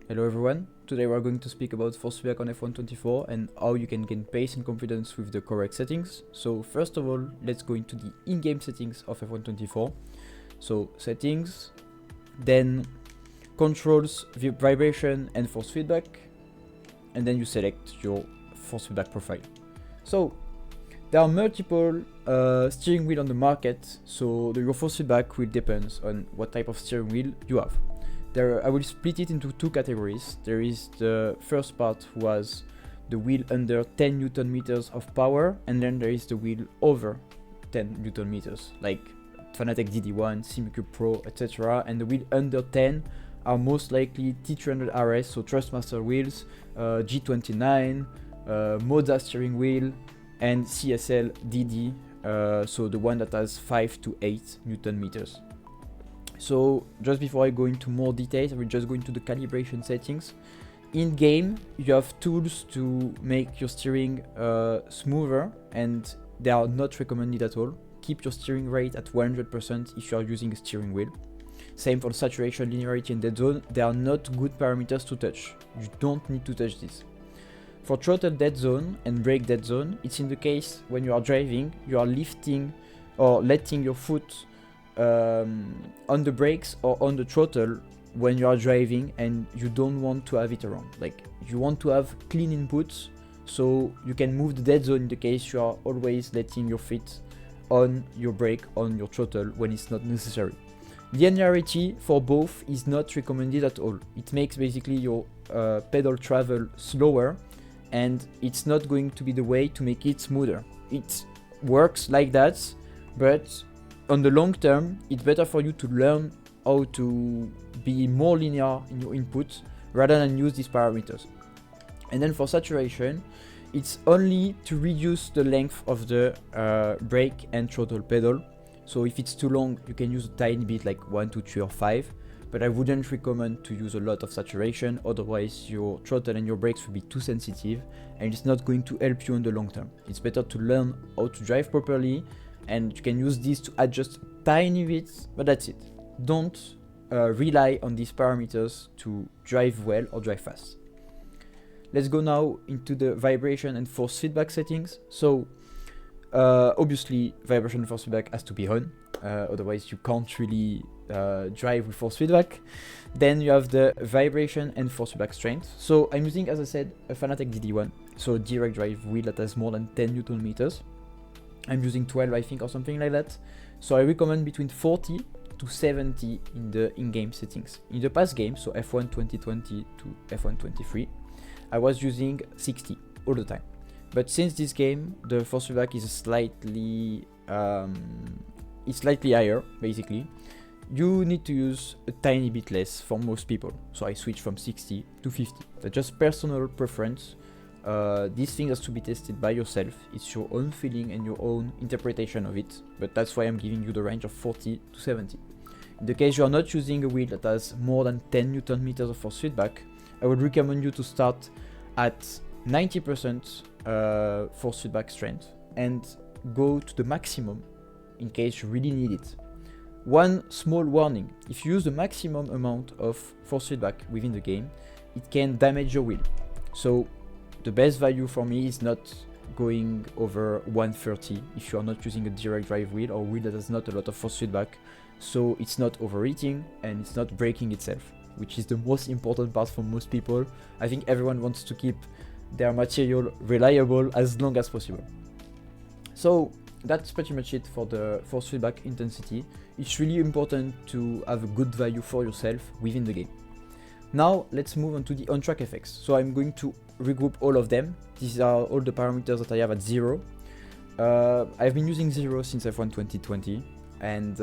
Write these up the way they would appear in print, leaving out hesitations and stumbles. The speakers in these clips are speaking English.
Hello everyone, today we are going to speak about force feedback on F124 and how you can gain pace and confidence with the correct settings. So first of all, let's go into the in-game settings of F124. So settings, then controls, vibration and force feedback, and then you select your force feedback profile. So there are multiple steering wheel on the market, so your force feedback will depend on what type of steering wheel you have. I will split it into two categories. There is the first part was the wheel under 10 Newton meters of power, and then there is the wheel over 10 Newton meters, like Fanatec DD1, Simicube Pro, etc. And the wheel under 10 are most likely T300 RS, so Trustmaster wheels, G29, Moza steering wheel, and CSL DD, so the one that has 5 to 8 Newton meters. So just before I go into more details, I will just go into the calibration settings. In game, you have tools to make your steering smoother, and they are not recommended at all. Keep your steering rate at 100% if you are using a steering wheel. Same for saturation, linearity and dead zone. They are not good parameters to touch. You don't need to touch this. For throttle dead zone and brake dead zone, it's in the case when you are driving, you are lifting or letting your foot on the brakes or on the throttle when you are driving, and you don't want to have it around. Like, you want to have clean inputs so you can move the dead zone in the case you are always letting your feet on your brake, on your throttle when it's not necessary. Linearity for both is not recommended at all. It makes basically your pedal travel slower, and it's not going to be the way to make it smoother. It works like that, but on the long term, it's better for you to learn how to be more linear in your input rather than use these parameters. And then for saturation, it's only to reduce the length of the brake and throttle pedal. So if it's too long, you can use a tiny bit, like 1, 2, 3 or 5, but I wouldn't recommend to use a lot of saturation, otherwise your throttle and your brakes will be too sensitive and it's not going to help you in the long term. It's better to learn how to drive properly, and you can use this to adjust tiny bits, but that's it. Don't rely on these parameters to drive well or drive fast. Let's go now into the vibration and force feedback settings. So obviously vibration and force feedback has to be on, otherwise you can't really drive with force feedback. Then you have the vibration and force feedback strength. So I'm using, as I said, a Fanatec DD1, so a direct drive wheel that has more than 10 Newton meters. I'm using 12, I think, or something like that. So I recommend between 40 to 70 in the in-game settings. In the past game, so F1 2020 to F1 23, I was using 60 all the time. But since this game, the force feedback is slightly higher, basically. You need to use a tiny bit less for most people. So I switched from 60 to 50. That's just personal preference. This thing has to be tested by yourself. It's your own feeling and your own interpretation of it, but that's why I'm giving you the range of 40 to 70. In the case you are not using a wheel that has more than 10 Newton meters of force feedback, I would recommend you to start at 90% force feedback strength and go to the maximum in case you really need it. One small warning: if you use the maximum amount of force feedback within the game, it can damage your wheel. So the best value for me is not going over 130 if you are not using a direct drive wheel or wheel that has not a lot of force feedback, so it's not overheating and it's not breaking itself, which is the most important part for most people. I think everyone wants to keep their material reliable as long as possible. So that's pretty much it for the force feedback intensity. It's really important to have a good value for yourself within the game. Now let's move on to the on-track effects. So I'm going to regroup all of them. These are all the parameters that I have at 0. I've been using 0 since F1 2020, and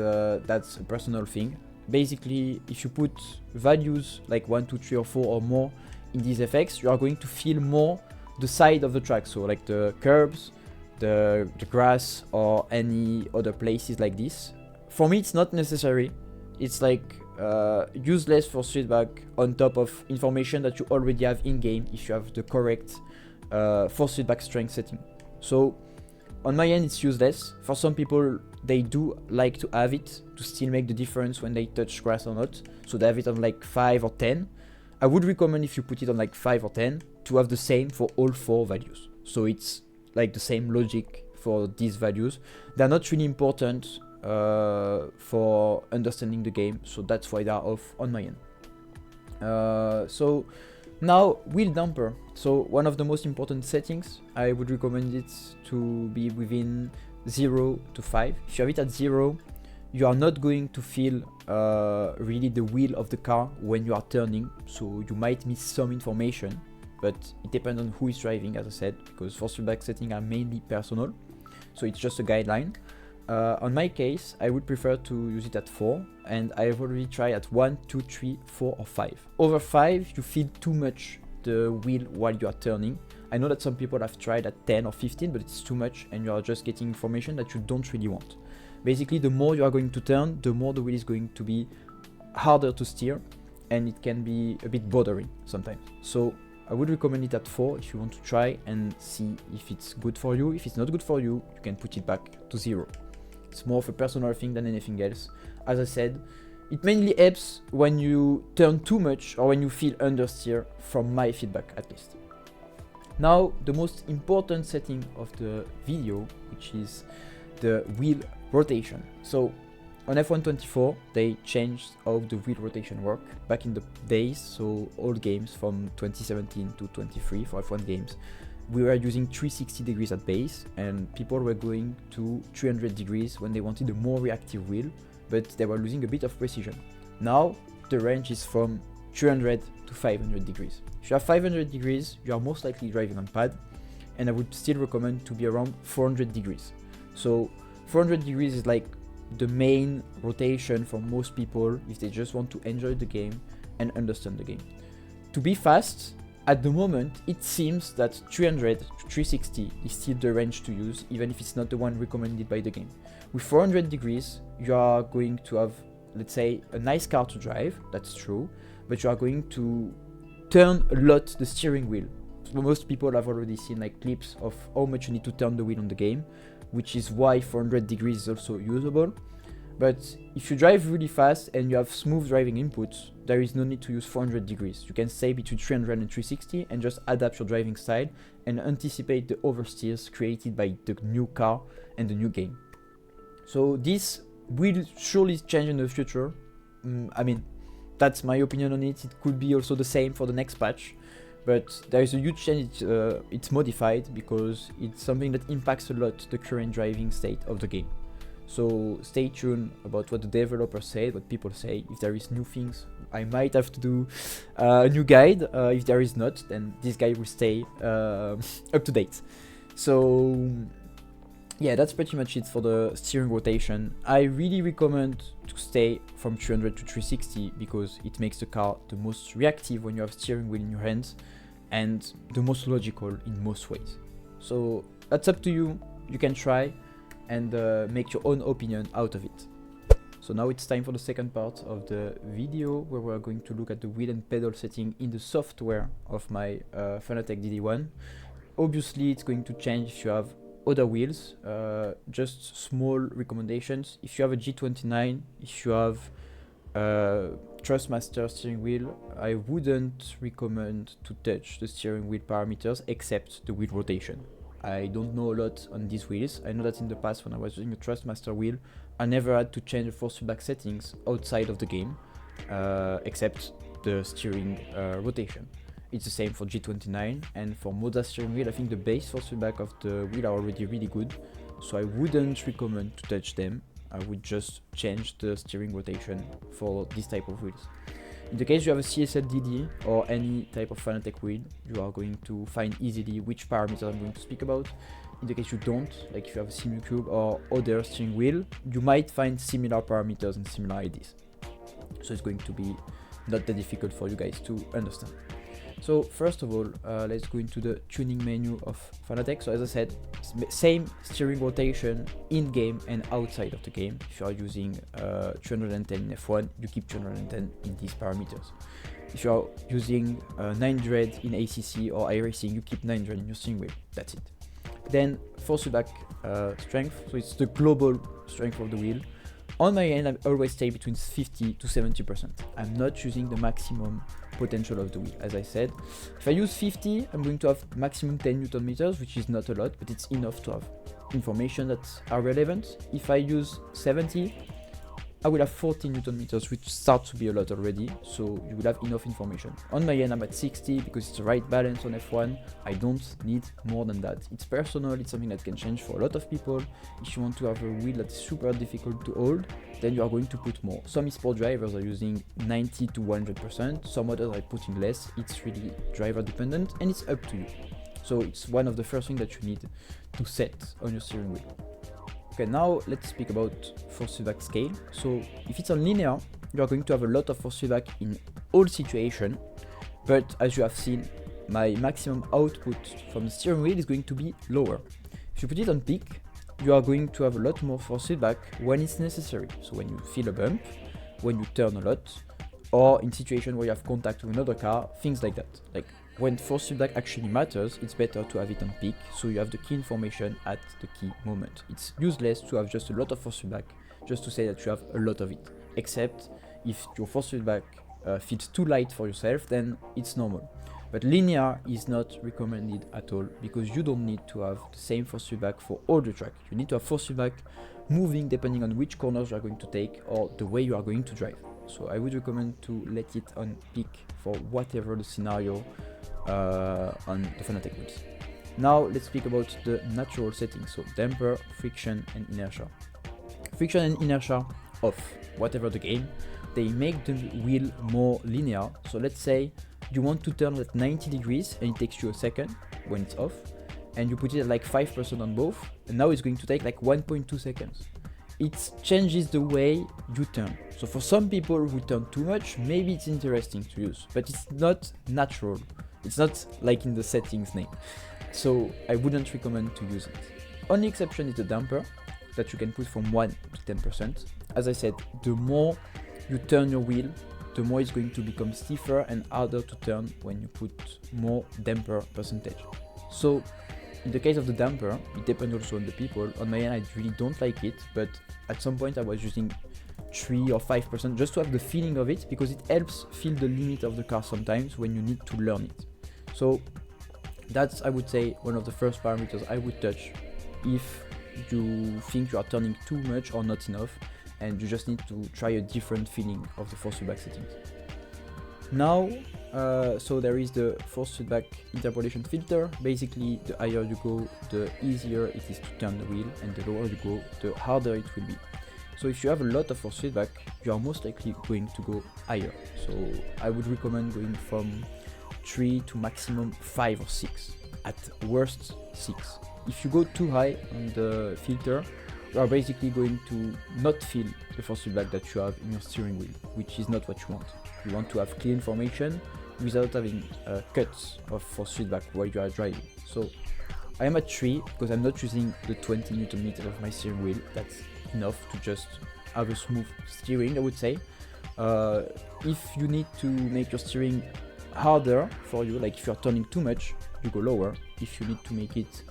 that's a personal thing. Basically, if you put values like 1, 2, 3 or 4 or more in these effects, you are going to feel more the side of the track, so like the curbs, the grass or any other places like this. For me, it's not necessary. It's like useless force feedback on top of information that you already have in game if you have the correct force feedback strength setting. So on my end, it's useless. For some people, they do like to have it to still make the difference when they touch grass or not. So they have it on like 5 or 10. I would recommend, if you put it on like 5 or 10, to have the same for all 4 values. So it's like the same logic for these values. They're not really important for understanding the game, so that's why they're off on my end. So now, wheel damper. So one of the most important settings, I would recommend it to be within 0 to 5. If you have it at 0, you are not going to feel really the wheel of the car when you are turning, so you might miss some information, but it depends on who is driving, as I said, because force feedback settings are mainly personal, so it's just a guideline. On my case, I would prefer to use it at 4, and I've already tried at 1, 2, 3, 4 or 5. Over 5, you feel too much the wheel while you are turning. I know that some people have tried at 10 or 15, but it's too much and you are just getting information that you don't really want. Basically, the more you are going to turn, the more the wheel is going to be harder to steer, and it can be a bit bothering sometimes. So I would recommend it at 4 if you want to try and see if it's good for you. If it's not good for you, you can put it back to 0. It's more of a personal thing than anything else. As I said, it mainly helps when you turn too much or when you feel understeer, from my feedback at least. Now, the most important setting of the video, which is the wheel rotation. So on F124, they changed how the wheel rotation work back in the days. So all games from 2017 to 23 for F1 games, we were using 360 degrees at base, and people were going to 300 degrees when they wanted a more reactive wheel, but they were losing a bit of precision. Now the range is from 300 to 500 degrees. If you have 500 degrees, you are most likely driving on pad, and I would still recommend to be around 400 degrees. So 400 degrees is like the main rotation for most people if they just want to enjoy the game and understand the game. To be fast, at the moment, it seems that 300 to 360 is still the range to use, even if it's not the one recommended by the game. With 400 degrees, you are going to have, let's say, a nice car to drive, that's true, but you are going to turn a lot the steering wheel. So most people have already seen like clips of how much you need to turn the wheel on the game, which is why 400 degrees is also usable. But if you drive really fast and you have smooth driving inputs, there is no need to use 400 degrees. You can stay between 300 and 360 and just adapt your driving style and anticipate the oversteers created by the new car and the new game. So this will surely change in the future. I mean, that's my opinion on it. It could be also the same for the next patch, but there is a huge change. It's modified because it's something that impacts a lot the current driving state of the game. So stay tuned about what the developers say, what people say. If there is new things, I might have to do a new guide. If there is not, then this guide will stay up to date. So yeah, that's pretty much it for the steering rotation. I really recommend to stay from 300 to 360 because it makes the car the most reactive when you have steering wheel in your hands and the most logical in most ways. So that's up to you. You can try and make your own opinion out of it. So now it's time for the second part of the video, where we're going to look at the wheel and pedal setting in the software of my Fanatec DD1. Obviously it's going to change if you have other wheels. Just small recommendations: if you have a G29, if you have Trustmaster steering wheel, I wouldn't recommend to touch the steering wheel parameters except the wheel rotation. I don't know a lot on these wheels. I know that in the past when I was using a Trustmaster wheel, I never had to change the force feedback settings outside of the game, except the steering rotation. It's the same for G29, and for Moda steering wheel, I think the base force feedback of the wheel are already really good, so I wouldn't recommend to touch them. I would just change the steering rotation for this type of wheels. In the case you have a CSL DD or any type of Fanatec wheel, you are going to find easily which parameters I'm going to speak about. In the case you don't, like if you have a Simucube or other steering wheel, you might find similar parameters and similar IDs. So it's going to be not that difficult for you guys to understand. So first of all, let's go into the tuning menu of Fanatec. So as I said, same steering rotation in game and outside of the game. If you are using 310 in F1, you keep 310 in these parameters. If you are using 900 in ACC or iRacing, you keep 900 in your steering wheel. That's it. Then force feedback strength. So it's the global strength of the wheel. On my end, I always stay between 50 to 70%. I'm not choosing the maximum potential of the wheel. As I said, if I use 50, I'm going to have maximum 10 Newton meters, which is not a lot, but it's enough to have information that are relevant. If I use 70, I will have 40 Newton meters, which starts to be a lot already, so you will have enough information. On my end, I'm at 60 because it's the right balance on F1. I don't need more than that. It's personal, it's something that can change for a lot of people. If you want to have a wheel that's super difficult to hold, then you are going to put more. Some eSport drivers are using 90 to 100%, some others are putting less. It's really driver dependent and it's up to you. So it's one of the first things that you need to set on your steering wheel. Okay, now let's speak about force feedback scale. So if it's on linear, you are going to have a lot of force feedback in all situations, but as you have seen, my maximum output from the steering wheel is going to be lower. If you put it on peak, you are going to have a lot more force feedback when it's necessary. So when you feel a bump, when you turn a lot, or in situations where you have contact with another car, things like that. Like when force feedback actually matters, it's better to have it on peak, so you have the key information at the key moment. It's useless to have just a lot of force feedback, just to say that you have a lot of it. Except if your force feedback feels too light for yourself, then it's normal. But linear is not recommended at all, because you don't need to have the same force feedback for all the track. You need to have force feedback moving depending on which corners you are going to take or the way you are going to drive. So I would recommend to let it on peak for whatever the scenario on the Fanatec wheels. Now let's speak about the natural settings, so damper, friction and inertia. Friction and inertia off, whatever the game, they make the wheel more linear. So let's say you want to turn at 90 degrees and it takes you a second when it's off, and you put it at like 5% on both, and now it's going to take like 1.2 seconds. It changes the way you turn. So for some people who turn too much, maybe it's interesting to use, but it's not natural. It's not like in the settings name. So I wouldn't recommend to use it. Only exception is the damper that you can put from 1 to 10%. As I said, the more you turn your wheel, the more it's going to become stiffer and harder to turn when you put more damper percentage. So in the case of the damper, it depends also on the people. On my end, I really don't like it, but at some point I was using 3 or 5% just to have the feeling of it, because it helps feel the limit of the car sometimes when you need to learn it. So that's, I would say, one of the first parameters I would touch if you think you are turning too much or not enough, and you just need to try a different feeling of the force feedback settings. Now, so there is the force feedback interpolation filter. Basically, the higher you go, the easier it is to turn the wheel, and the lower you go, the harder it will be. So if you have a lot of force feedback, you are most likely going to go higher. So I would recommend going from 3 to maximum 5 or 6, at worst 6. If you go too high on the filter, you are basically going to not feel the force feedback that you have in your steering wheel, which is not what you want. You want to have clear information without having cuts of force feedback while you are driving. So I am at 3 because I'm not using the 20 Newton meters of my steering wheel. That's enough to just have a smooth steering, I would say. If you need to make your steering harder for you, like if you are turning too much, you go lower. If you need to make it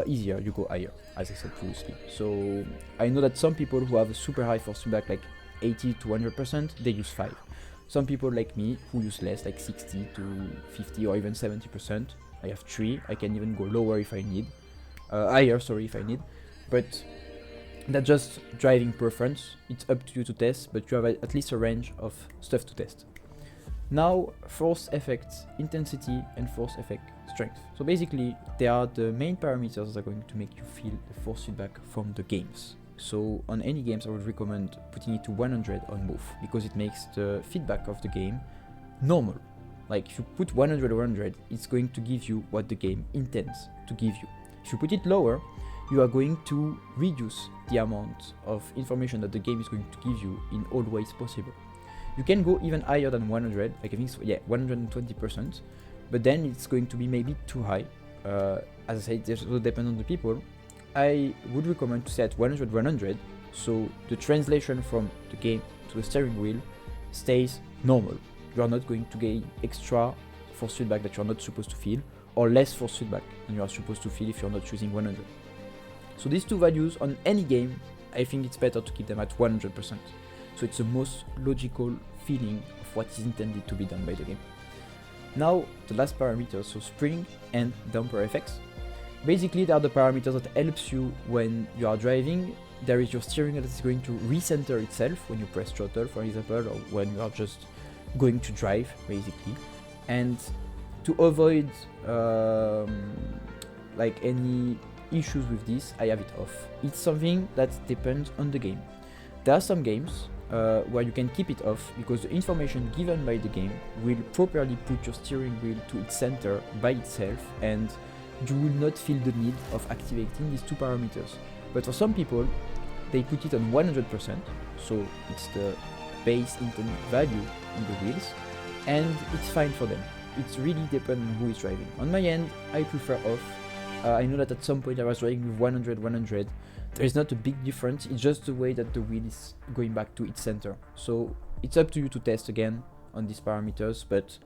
easier, you go higher, as I said previously. So I know that some people who have a super high force feedback, like 80 to 100%, they use 5. Some people like me who use less, like 60 to 50 or even 70%, I have 3. I can even go lower if I need, higher, sorry, if I need. But that's just driving preference. It's up to you to test, but you have at least a range of stuff to test. Now, force effect intensity and force effect strength. So basically, they are the main parameters that are going to make you feel the force feedback from the games. So on any games, I would recommend putting it to 100 on both, because it makes the feedback of the game normal. Like if you put 100 or 100, it's going to give you what the game intends to give you. If you put it lower, you are going to reduce the amount of information that the game is going to give you in all ways possible. You can go even higher than 100, like I think, so, yeah, 120%, but then it's going to be maybe too high. As I said, it also depends on the people. I would recommend to set 100, so the translation from the game to the steering wheel stays normal. You are not going to gain extra force feedback that you are not supposed to feel, or less force feedback than you are supposed to feel if you're not choosing 100. So these two values on any game I think it's better to keep them at 100%. So it's the most logical feeling of what is intended to be done by the game. Now, the last parameters, so spring and damper effects. Basically, they are the parameters that helps you when you are driving. There is your steering that is going to recenter itself when you press throttle, for example, or when you are just going to drive, basically. And to avoid like any issues with this, I have it off. It's something that depends on the game. There are some games where you can keep it off because the information given by the game will properly put your steering wheel to its center by itself, and you will not feel the need of activating these two parameters. But for some people, they put it on 100%, so it's the base intended value in the wheels, and it's fine for them. It's really depends on who is driving. On my end, I prefer off. I know that at some point I was driving with 100. There is not a big difference, it's just the way that the wheel is going back to its center. So it's up to you to test again on these parameters, but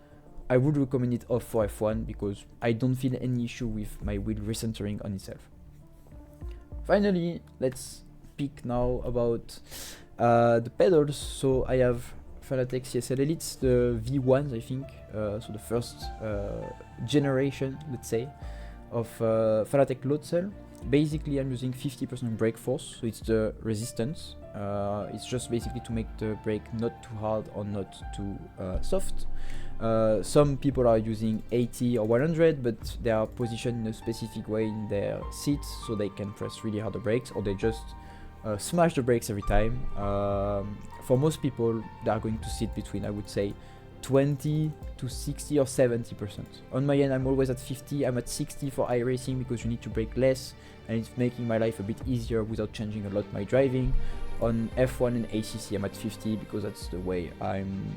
I would recommend it off for F1 because I don't feel any issue with my wheel recentering on itself. Finally, let's speak now about the pedals. So I have Fanatec CSL Elites, the V1s, I think, so the first generation, let's say, of Fanatec load cell. Basically, I'm using 50% brake force, so it's the resistance. It's just basically to make the brake not too hard or not too soft. Some people are using 80 or 100, but they are positioned in a specific way in their seats, so they can press really hard the brakes, or they just smash the brakes every time. For most people, they are going to sit between, I would say, 20 to 60 or 70%. On my end, I'm always at 50. I'm at 60 for iRacing because you need to brake less, and it's making my life a bit easier without changing a lot my driving. On F1 and ACC, I'm at 50 because that's the way I'm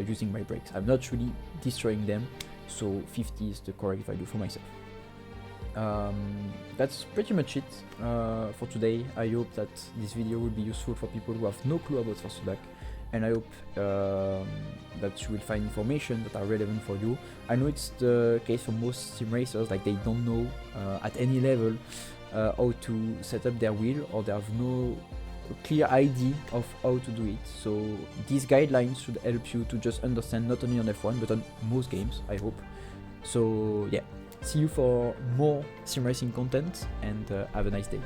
using my brakes. I'm not really destroying them, so 50 is the correct value for myself. That's pretty much it for today. I hope that this video will be useful for people who have no clue about Forceback, and I hope that you will find information that are relevant for you. I know it's the case for most sim racers, like they don't know at any level how to set up their wheel, or they have no clear idea of how to do it. So these guidelines should help you to just understand not only on F1 but on most games, I hope. So yeah, see you for more sim racing content, and have a nice day.